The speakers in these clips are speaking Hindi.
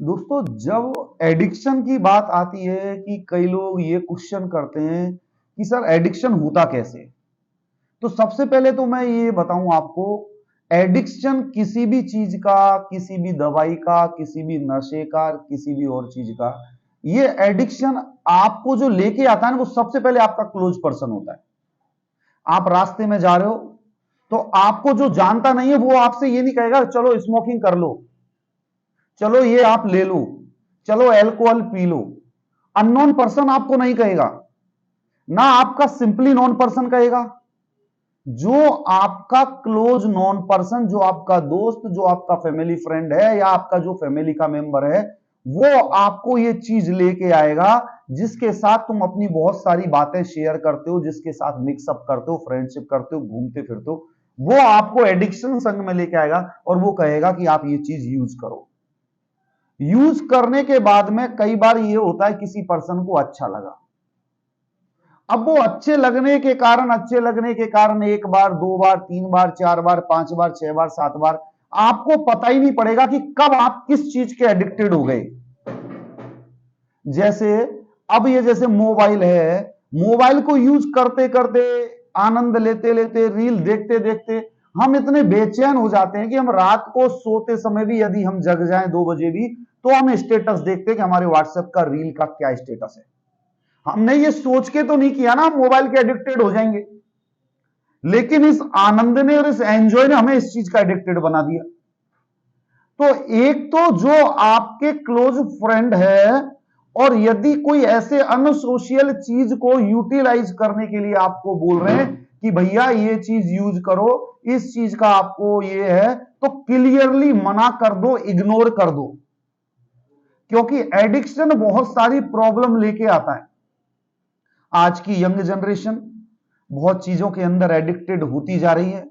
दोस्तों, जब एडिक्शन की बात आती है कि कई लोग ये क्वेश्चन करते हैं कि सर एडिक्शन होता कैसे। तो सबसे पहले तो मैं ये बताऊं आपको, एडिक्शन किसी भी चीज का, किसी भी दवाई का, किसी भी नशे का, किसी भी और चीज का, ये एडिक्शन आपको जो लेके आता है ना, वो सबसे पहले आपका क्लोज पर्सन होता है। आप रास्ते में जा रहे हो तो आपको जो जानता नहीं है वो आपसे ये नहीं कहेगा चलो स्मोकिंग कर लो, चलो ये आप ले लो, चलो alcohol P low. Unknown person आपको नहीं कहेगा, ना आपका सिंपली नॉन पर्सन कहेगा। जो आपका क्लोज नॉन पर्सन, जो आपका दोस्त, जो आपका फैमिली फ्रेंड है या आपका जो फैमिली का मेंबर है, वो आपको ये चीज लेके आएगा जिसके साथ तुम अपनी बहुत सारी बातें शेयर करते हो, जिसके साथ मिक्सअप करते हो, फ्रेंडशिप करते हो, घूमते फिरते हो। वो आपको एडिक्शन संग में लेके आएगा और वो कहेगा कि आप ये चीज यूज करो। यूज करने के बाद में कई बार ये होता है किसी पर्सन को अच्छा लगा। अब वो अच्छे लगने के कारण एक बार, दो बार, तीन बार, चार बार, पांच बार, छह बार, सात बार, आपको पता ही नहीं पड़ेगा कि कब आप किस चीज के एडिक्टेड हो गए। जैसे अब ये जैसे मोबाइल है, मोबाइल को यूज करते करते, आनंद लेते लेते, रील देखते देखते हम इतने बेचैन हो जाते हैं कि हम रात को सोते समय भी यदि हम जग जाएं 2 बजे भी, तो हम स्टेटस देखते हैं कि हमारे व्हाट्सएप का रील का क्या स्टेटस है। हमने ये सोच के तो नहीं किया ना मोबाइल के एडिक्टेड हो जाएंगे, लेकिन इस आनंद ने और इस एंजॉय ने हमें इस चीज का एडिक्टेड बना दिया। तो एक तो जो आपके क्लोज फ्रेंड है, और यदि कोई ऐसे अनसोशियल चीज को यूटिलाइज करने के लिए आपको बोल रहे हैं कि भैया ये चीज यूज करो, इस चीज का आपको ये है, तो क्लियरली मना कर दो, इग्नोर कर दो। क्योंकि एडिक्शन बहुत सारी प्रॉब्लम लेके आता है। आज की यंग जनरेशन बहुत चीजों के अंदर एडिक्टेड होती जा रही है,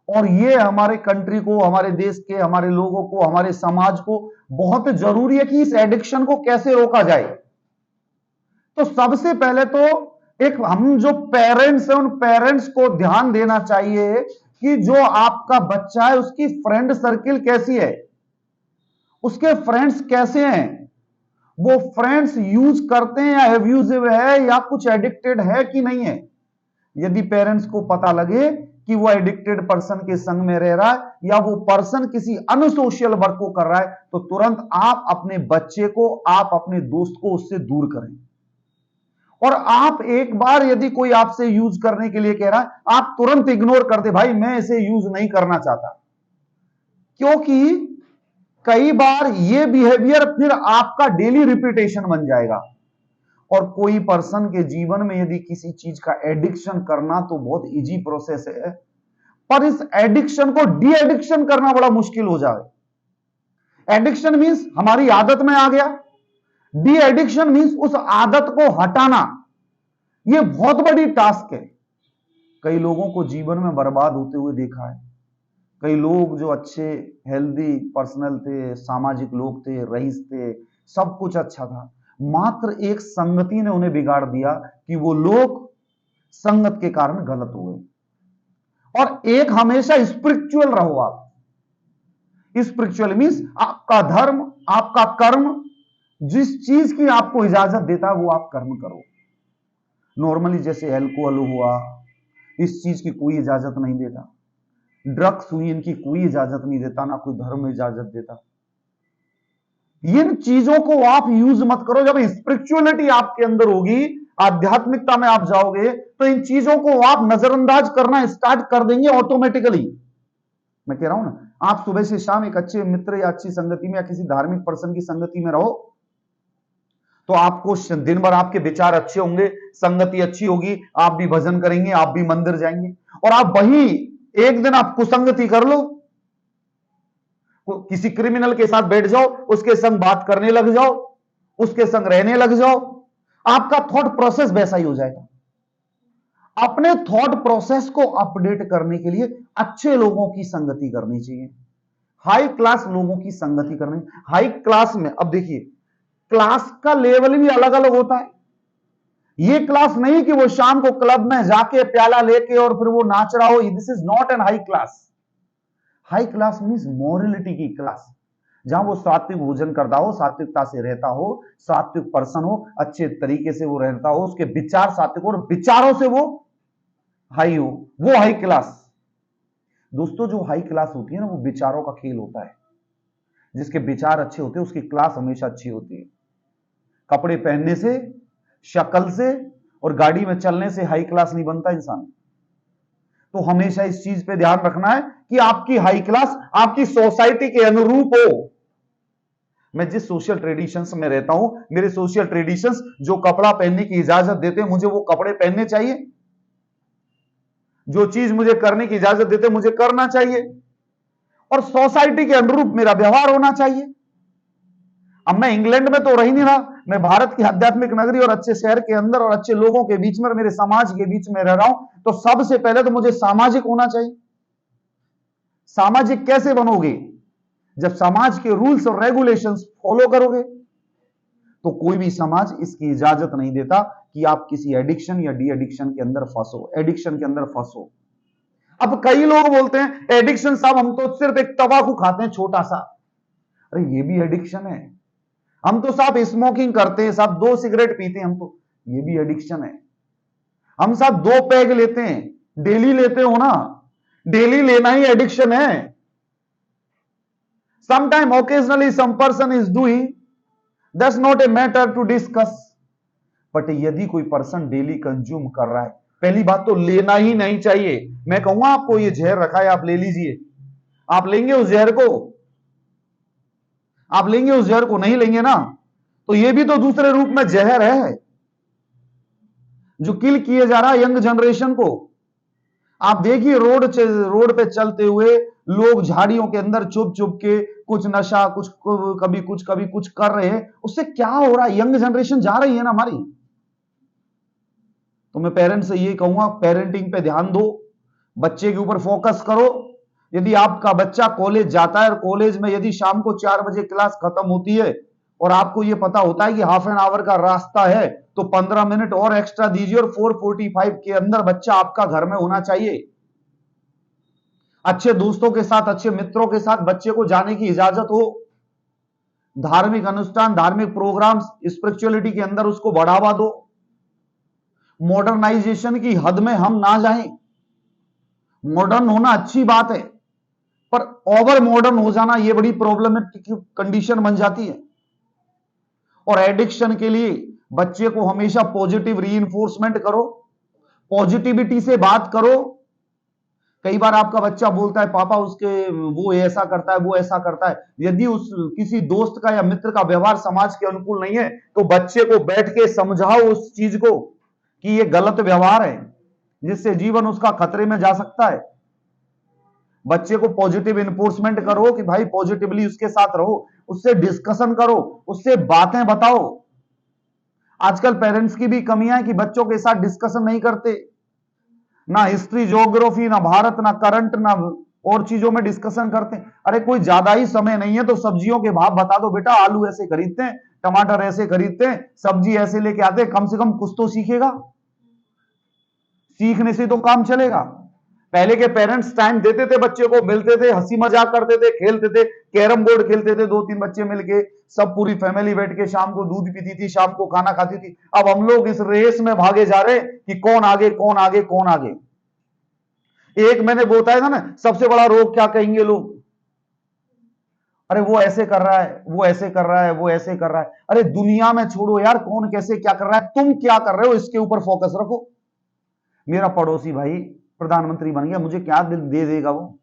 और ये हमारे कंट्री को, हमारे देश के, हमारे लोगों को, हमारे समाज को बहुत जरूरी है कि इस एडिक्शन को कैसे रोका जाए। तो सबसे पहले तो एक हम जो पेरेंट्स हैं, उन पेरेंट्स को ध्यान देना चाहिए कि जो आपका बच्चा है उसकी फ्रेंड सर्किल कैसी है, उसके फ्रेंड्स कैसे हैं, वो फ्रेंड्स यूज करते हैं या एब्यूजिव है या कुछ एडिक्टेड है कि नहीं है। यदि पेरेंट्स को पता लगे कि वो एडिक्टेड पर्सन के संग में रह रहा है या वो पर्सन किसी अनसोशियल वर्क को कर रहा है, तो तुरंत आप अपने बच्चे को, आप अपने दोस्त को उससे दूर करें। और आप एक बार यदि कोई आपसे यूज करने के लिए कह रहा है, आप तुरंत इग्नोर कर दे, भाई मैं इसे यूज नहीं करना चाहता। क्योंकि कई बार ये बिहेवियर फिर आपका डेली रिपीटेशन बन जाएगा। और कोई पर्सन के जीवन में यदि किसी चीज का एडिक्शन करना तो बहुत इजी प्रोसेस है, पर इस एडिक्शन को डी एडिक्शन करना बड़ा मुश्किल हो जाए। एडिक्शन मींस हमारी आदत में आ गया, डी एडिक्शन मींस उस आदत को हटाना। यह बहुत बड़ी टास्क है। कई लोगों को जीवन में बर्बाद होते हुए देखा है। कई लोग जो अच्छे हेल्दी पर्सनल थे, सामाजिक लोग थे, रईस थे, सब कुछ अच्छा था, मात्र एक संगति ने उन्हें बिगाड़ दिया कि वो लोग संगत के कारण गलत हुए। और एक हमेशा स्पिरिचुअल रहो आप। स्पिरिचुअल मींस आपका धर्म, आपका कर्म, जिस चीज की आपको इजाजत देता है वो आप कर्म करो। नॉर्मली जैसे अल्कोहल हुआ, इस चीज की कोई इजाजत नहीं देता। ड्रग्स हुई, इनकी कोई इजाजत नहीं देता, ना कोई धर्म इजाजत देता। इन चीजों को आप यूज मत करो। जब स्पिरिचुअलिटी आपके अंदर होगी, आध्यात्मिकता में आप जाओगे, तो इन चीजों को आप नजरअंदाज करना स्टार्ट कर देंगे ऑटोमेटिकली। मैं कह रहा हूं ना, आप सुबह से शाम एक अच्छे मित्र या अच्छी संगति में या किसी धार्मिक पर्सन की संगति में रहो, तो आपको दिन भर आपके विचार अच्छे होंगे, संगति अच्छी होगी, आप भी भजन करेंगे, आप भी मंदिर जाएंगे। और आप वही एक दिन आप कुसंगति कर लो, किसी क्रिमिनल के साथ बैठ जाओ, उसके संग बात करने लग जाओ, उसके संग रहने लग जाओ, आपका थॉट प्रोसेस वैसा ही हो जाएगा। अपने थॉट प्रोसेस को अपडेट करने के लिए अच्छे लोगों की संगति करनी चाहिए, हाई क्लास लोगों की संगति करनी। हाई क्लास में अब देखिए, क्लास का लेवल भी अलग अलग होता है। ये क्लास नहीं कि वो शाम को क्लब में जाके प्याला लेके और फिर वो नाच रहा हो, this is not an high class. High class means morality की क्लास, जहां वो सात्विक भोजन करता हो, सात्विकता से रहता हो, सात्विक पर्सन हो, अच्छे तरीके से वो रहता हो, उसके विचार सात्विक हो और विचारों से वो हाई हो, वो हाई क्लास। दोस्तों जो हाई क्लास होती है ना, वो विचारों का खेल होता है। जिसके विचार अच्छे होते हैं उसकी क्लास हमेशा अच्छी होती है। कपड़े पहनने से, शक्ल से और गाड़ी में चलने से हाई क्लास नहीं बनता इंसान। तो हमेशा इस चीज पे ध्यान रखना है कि आपकी हाई क्लास आपकी सोसाइटी के अनुरूप हो। मैं जिस सोशल ट्रेडिशंस में रहता हूं, मेरे सोशल ट्रेडिशंस जो कपड़ा पहनने की इजाजत देते हैं, मुझे वो कपड़े पहनने चाहिए। जो चीज मुझे करने की इजाजत देते हैं, मुझे करना चाहिए और सोसाइटी के अनुरूप मेरा व्यवहार होना चाहिए। अब मैं इंग्लैंड में तो रह ही नहीं रहा, मैं भारत की आध्यात्मिक नगरी और अच्छे शहर के अंदर और अच्छे लोगों के बीच में और मेरे समाज के बीच में रह रहा हूं, तो सबसे पहले तो मुझे सामाजिक होना चाहिए। सामाजिक कैसे बनोगे? जब समाज के रूल्स और रेगुलेशंस फॉलो करोगे। तो कोई भी समाज इसकी इजाजत नहीं देता कि आप किसी एडिक्शन या डी एडिक्शन के अंदर फंसो, एडिक्शन के अंदर फंसो। अब कई लोग बोलते हैं एडिक्शन साहब हम तो सिर्फ एक तंबाकू खाते हैं छोटा सा। अरे ये भी एडिक्शन है। हम तो साहब स्मोकिंग करते हैं, साहब 2 सिगरेट पीते हैं हम तो, ये भी एडिक्शन है। हम साहब 2 पैग लेते हैं, डेली लेते हो ना, डेली लेना ही एडिक्शन है। Sometime occasionally some person is doing, that's not a matter to discuss. But यदि कोई पर्सन डेली कंज्यूम कर रहा है, पहली बात तो लेना ही नहीं चाहिए। मैं कहूंगा आपको ये जहर रखा है, आप ले लीजिए। आप लेंगे उस जहर को? आप लेंगे उस जहर को? नहीं लेंगे ना। तो ये भी तो दूसरे रूप में जहर है जो किल किए जा रहा है यंग जनरेशन को। आप देखिए रोड पे चलते हुए लोग झाड़ियों के अंदर चुप चुप के कुछ नशा, कुछ कभी कुछ कर रहे हैं। उससे क्या हो रहा है? यंग जनरेशन जा रही है ना हमारी। तो मैं पेरेंट्स से ये कहूंगा, पेरेंटिंग पे ध्यान दो, बच्चे के ऊपर फोकस करो। यदि आपका बच्चा कॉलेज जाता है और कॉलेज में यदि शाम को 4 बजे क्लास खत्म होती है और आपको यह पता होता है कि हाफ एन आवर का रास्ता है, तो 15 मिनट और एक्स्ट्रा दीजिए और 4:45 के अंदर बच्चा आपका घर में होना चाहिए। अच्छे दोस्तों के साथ, अच्छे मित्रों के साथ बच्चे को जाने की इजाजत हो। धार्मिक अनुष्ठान, धार्मिक प्रोग्राम्स, स्पिरिचुअलिटी के अंदर उसको बढ़ावा दो। मॉडर्नाइजेशन की हद में हम ना जाएं। मॉडर्न होना अच्छी बात है, पर ओवर मॉडर्न हो जाना यह बड़ी प्रॉब्लमेटिक कंडीशन बन जाती है। और एडिक्शन के लिए बच्चे को हमेशा पॉजिटिव रीइंफोर्समेंट करो, पॉजिटिविटी से बात करो। कई बार आपका बच्चा बोलता है पापा उसके वो ऐसा करता है, वो ऐसा करता है। यदि उस किसी दोस्त का या मित्र का व्यवहार समाज के अनुकूल नहीं है, तो बच्चे को बैठ के समझाओ उस चीज को कि ये गलत व्यवहार है, जिससे जीवन उसका खतरे में जा सकता है। बच्चे को पॉजिटिव इन्फोर्समेंट करो कि भाई पॉजिटिवली उसके साथ रहो, उससे डिस्कशन करो, उससे बातें बताओ। आजकल पेरेंट्स की भी कमियां है कि बच्चों के साथ डिस्कशन नहीं करते, ना हिस्ट्री, ज्योग्राफी, ना भारत, ना करंट, ना और चीजों में डिस्कशन करते हैं। अरे कोई ज्यादा ही समय नहीं है तो सब्जियों के भाव बता दो बेटा, आलू ऐसे खरीदते हैं, टमाटर ऐसे खरीदते हैं, सब्जी ऐसे लेके आते हैं। कम से कम कुछ तो सीखेगा, सीखने से तो काम चलेगा। पहले के पेरेंट्स टाइम देते थे, बच्चे को मिलते थे, हंसी मजाक करते थे, खेलते थे, कैरम बोर्ड खेलते थे, 2-3 बच्चे मिलके, सब पूरी फैमिली बैठ के शाम को दूध पीती थी, शाम को खाना खाती थी। अब हम लोग इस रेस में भागे जा रहे हैं कि कौन आगे, कौन आगे, कौन आगे। एक मैंने बताया था ना, सबसे बड़ा रोग क्या कहेंगे लोग? अरे वो ऐसे कर रहा है, वो ऐसे कर रहा है, वो ऐसे कर रहा है। अरे दुनिया में छोड़ो यार, कौन कैसे क्या कर रहा है, तुम क्या कर रहे हो इसके ऊपर फोकस रखो। मेरा पड़ोसी भाई प्रधानमंत्री बन गया, मुझे क्या दे देगा वो?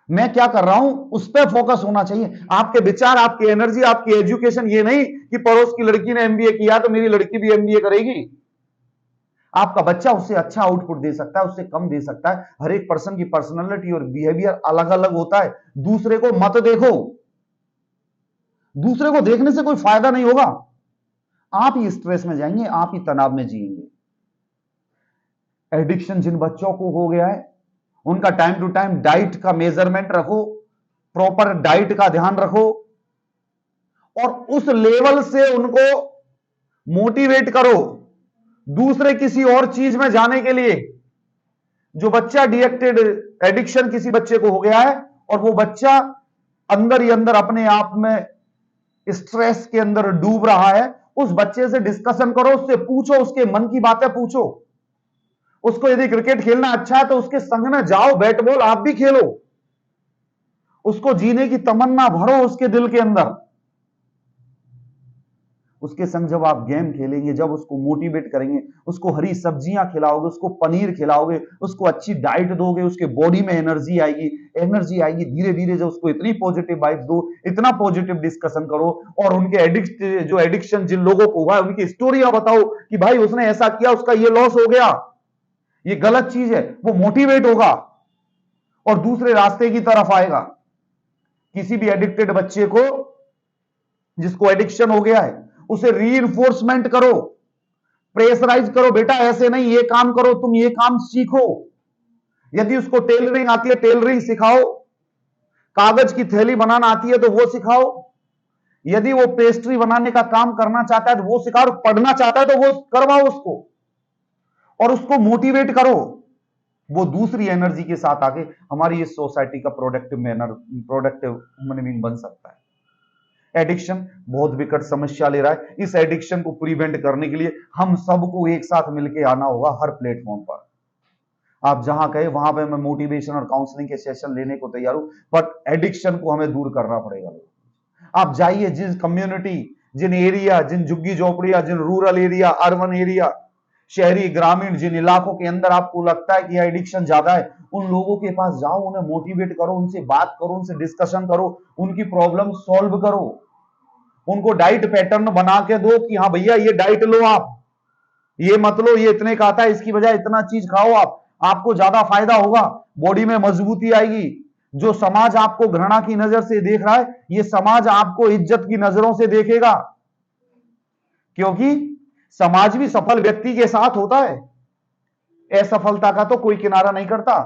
मैं क्या कर रहा हूं उस पर फोकस होना चाहिए। आपके विचार, आपकी एनर्जी, आपकी एजुकेशन, ये नहीं कि पड़ोस की लड़की ने एमबीए किया तो मेरी लड़की भी एमबीए करेगी। आपका बच्चा उससे अच्छा आउटपुट दे सकता है, उससे कम दे सकता है। हर एक पर्सन की पर्सनालिटी और बिहेवियर अलग अलग होता है। दूसरे को मत देखो, दूसरे को देखने से कोई फायदा नहीं होगा। आप ही स्ट्रेस में जाएंगे, आप ही तनाव में जिएंगे। एडिक्शन जिन बच्चों को हो गया है, उनका टाइम टू टाइम डाइट का मेजरमेंट रखो, प्रॉपर डाइट का ध्यान रखो और उस लेवल से उनको मोटिवेट करो दूसरे किसी और चीज में जाने के लिए। जो बच्चा डिएक्टेड, एडिक्शन किसी बच्चे को हो गया है और वो बच्चा अंदर ही अंदर अपने आप में स्ट्रेस के अंदर डूब रहा है, उस बच्चे से डिस्कशन करो, उससे पूछो, उसके मन की बातें पूछो। उसको यदि क्रिकेट खेलना अच्छा है तो उसके संग में जाओ, बैट बॉल आप भी खेलो, उसको जीने की तमन्ना भरो उसके दिल के अंदर। उसके संग जब आप गेम खेलेंगे, जब उसको मोटिवेट करेंगे, उसको हरी सब्जियां खिलाओगे, उसको पनीर खिलाओगे, उसको अच्छी डाइट दोगे, उसके बॉडी में एनर्जी आएगी। धीरे धीरे जब उसको इतनी पॉजिटिव वाइब्स दो, इतना पॉजिटिव डिस्कशन करो, और उनके जो एडिक्शन जिन लोगों को हुआ है उनकी स्टोरियां बताओ कि भाई उसने ऐसा किया, उसका ये लॉस हो गया, ये गलत चीज है, वो मोटिवेट होगा और दूसरे रास्ते की तरफ आएगा। किसी भी एडिक्टेड बच्चे को, जिसको एडिक्शन हो गया है, उसे रीइंफोर्समेंट करो, प्रेशराइज करो, बेटा ऐसे नहीं, ये काम करो, तुम ये काम सीखो। यदि उसको टेलरिंग आती है, टेलरिंग सिखाओ। कागज की थैली बनाना आती है तो वो सिखाओ। यदि वो पेस्ट्री बनाने का काम करना चाहता है तो वो सिखाओ। पढ़ना चाहता है तो वो करवाओ उसको, और उसको मोटिवेट करो। वो दूसरी एनर्जी के साथ आके हमारी इस सोसाइटी का प्रोडक्टिव ह्यूमन बीइंग बन सकता है। एडिक्शन बहुत विकट समस्या ले रहा है। इस एडिक्शन को प्रिवेंट करने के लिए हम सबको एक साथ मिलकर आना होगा हर प्लेटफॉर्म पर। आप जहां कहे वहां पे मैं मोटिवेशन और काउंसलिंग के सेशन लेने को तैयार हूं, बट एडिक्शन को हमें दूर करना पड़ेगा। आप जाइए, जिस कम्युनिटी, जिन एरिया, जिन झुग्गी झोपड़िया, जिन रूरल एरिया, अर्बन एरिया, शहरी ग्रामीण, जिन इलाकों के अंदर आपको लगता है कि एडिक्शन ज्यादा है, उन लोगों के पास जाओ, उन्हें मोटिवेट करो, उनसे बात करो, उनसे डिस्कशन करो, उनकी प्रॉब्लम सॉल्व करो। उनको डाइट पैटर्न बना के दो कि हाँ भैया ये डाइट लो, आप ये मत लो, ये इतने का आता है, इसकी बजाय इतना चीज खाओ, आपको ज्यादा फायदा होगा, बॉडी में मजबूती आएगी। जो समाज आपको घृणा की नजर से देख रहा है, ये समाज आपको इज्जत की नजरों से देखेगा, क्योंकि समाज भी सफल व्यक्ति के साथ होता है। असफलता का तो कोई किनारा नहीं करता।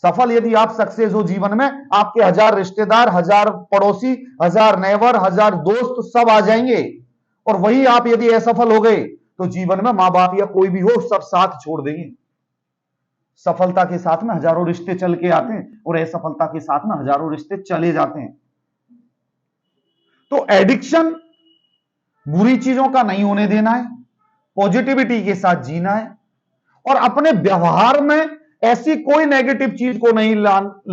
सफल यदि आप सक्सेस हो जीवन में, आपके 1000 रिश्तेदार, 1000 पड़ोसी, 1000 नेबर, 1000 दोस्त सब आ जाएंगे। और वही आप यदि असफल हो गए तो जीवन में मां बाप या कोई भी हो, सब साथ छोड़ देंगे। सफलता के साथ में हजारों रिश्ते चल के आते हैं और असफलता के साथ में हजारों रिश्ते चले जाते हैं। तो एडिक्शन बुरी चीजों का नहीं होने देना है, पॉजिटिविटी के साथ जीना है, और अपने व्यवहार में ऐसी कोई नेगेटिव चीज को नहीं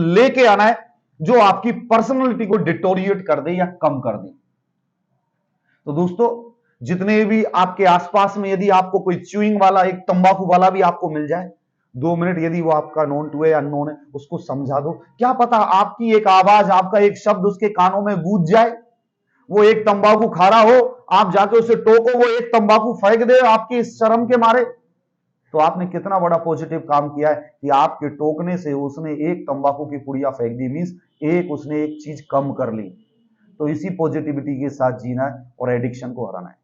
लेके आना है जो आपकी पर्सनालिटी को डिटोरिएट कर दे या कम कर दे। तो दोस्तों, जितने भी आपके आसपास में यदि आपको कोई च्यूइंग वाला, एक तंबाकू वाला भी आपको मिल जाए, 2 मिनट यदि वो आपका नोन टू है या अननोन है, उसको समझा दो। क्या पता आपकी एक आवाज, आपका एक शब्द उसके कानों में गूंज जाए। वो एक तंबाकू खा रहा हो, आप जाके उसे टोको, वो एक तंबाकू फेंक दे आपकी इस शर्म के मारे, तो आपने कितना बड़ा पॉजिटिव काम किया है कि आपके टोकने से उसने एक तंबाकू की पुड़िया फेंक दी, मींस उसने एक चीज कम कर ली। तो इसी पॉजिटिविटी के साथ जीना है और एडिक्शन को हराना है।